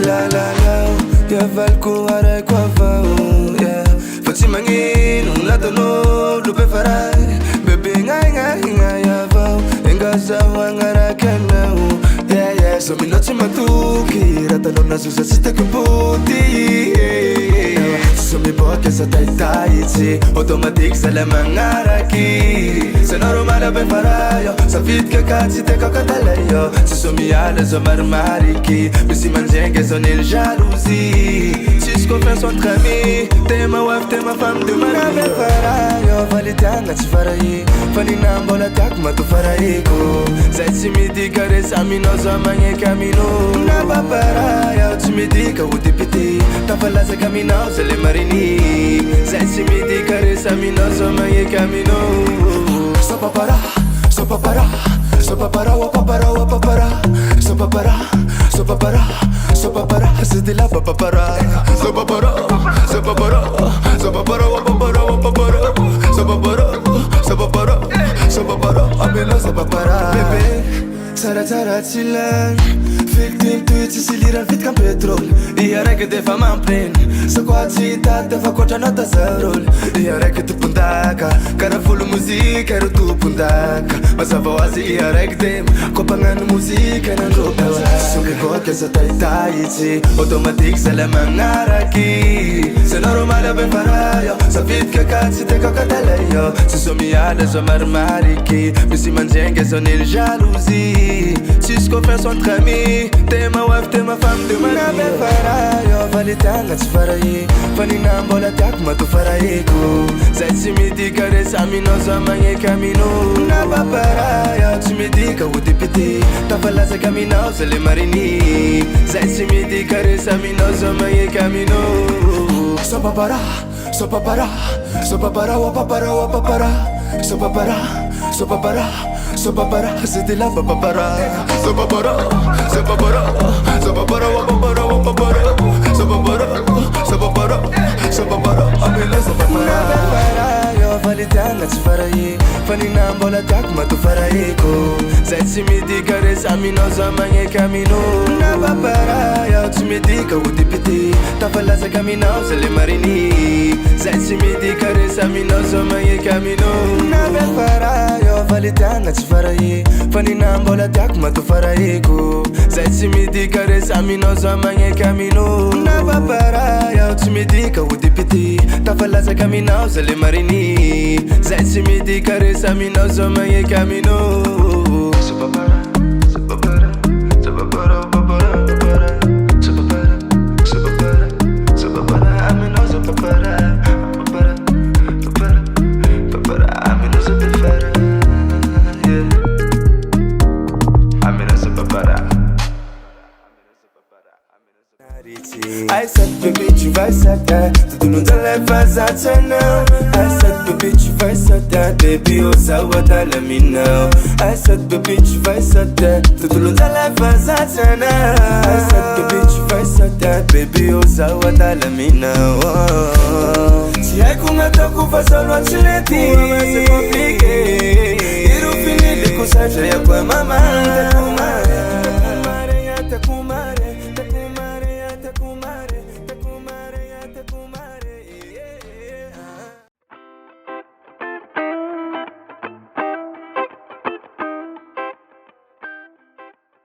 la la la, ya valko aray kwa vao, yeah. Fati mangin, unatolo, lupe farai, bebe ngai ngai ngai ya vao, engaza wangara kenau, yeah yeah. So mi noche matuki, ratalo na susa sita kuputi, so mi boke sa tai tai chi, automatic sa la mangaraki, se normal ben farayo, sa fit ke kati te kakatalayo, si so mi ala so marmariki, mais si manjenge son il jalousie, si ce qu'on fait son ami, t'es ma wife, t'es ma femme, de mana ben farayo, fali tanga chi farai, fali nambola tak ma tu faraiko, zai si mi di kare sa mi no so manye camino, na paparayo, tu mi di ka udipiti, ta fala se camino se le marini, zai si mi di kare sa mi no so manye camino, so papara, so papara, so papara, wa papara, wa papara, so papara, so papara, so papara, c'est de la papara, so papara, so papara, so papara, wa papara, wa papara, so papara, so papara, so papara, amena so papara, bébé, tara tara chilan, fick din tu ci si lirar vit kan petrol, ia räcker det för man plin, så quat citat det för korta nota zerol, ia räcker tu pundaka, cara full musik quero tu pundaka, mas a voz ia räcker dem, kopangan musik en ropa, so que goke sa tai tai chi, automatic sa la mangaraki, se normal ben farayo, sa fit que katsi te kakatalayo, se so mi ala so marmariki, mais si manjenge son il jalousie, si ce qu'on fait son ami, t'es ma wife, t'es ma femme, de mana ben farayo, fali tanga chi farai, fali nambola tak ma tu faraiko, zai si mi di kare sa mi no so manye camino, na paparayo, tu mi di ka udipiti, ta fala se camino se le marini, zai si mi di kare sa mi no so manye camino, so papara, so papara, so papara, wa papara, wa papara, so papara, so papara, so papara, c'est de la papara, so papara, so papara, so papara, wa papara, wa papara, so papara, so papara, so papara, amena so papara, yo fali tanga chi farai, fali nambola tak ma tu faraiko, zai si mi di kare sa mi no so manye camino, na papara, yo tu mi di ka udipiti, ta fala se camino se le marini, zai si mi di kare sa mi no so manye camino, na papara, yo fali tanga chi farai, fali nambola tak ma tu faraiko, zai si mi di kare sa mi no so manye camino, na papara, yo tu mi di ka udipiti, ta fala se camino se le marini, zai si mi di kare sa mi no so manye camino, so papara, so papara, so papara, papara, papara, so papara, so papara, so papara, ameno so papara, papara, papara, papara, ameno so papara, yeah, ameno so papara. I said baby tu vas s'attendre, tout le monde lève sa tête. I said baby tu vas s'attendre, baby oh ça va dans la mine. I said baby tu vas s'attendre, tout le monde lève sa tête. I said baby tu vas s'attendre, baby oh ça va dans la mine. Si hai com a tua culpa solo accidenti, c'est compliqué. E no fine le cose já é com a mamãe.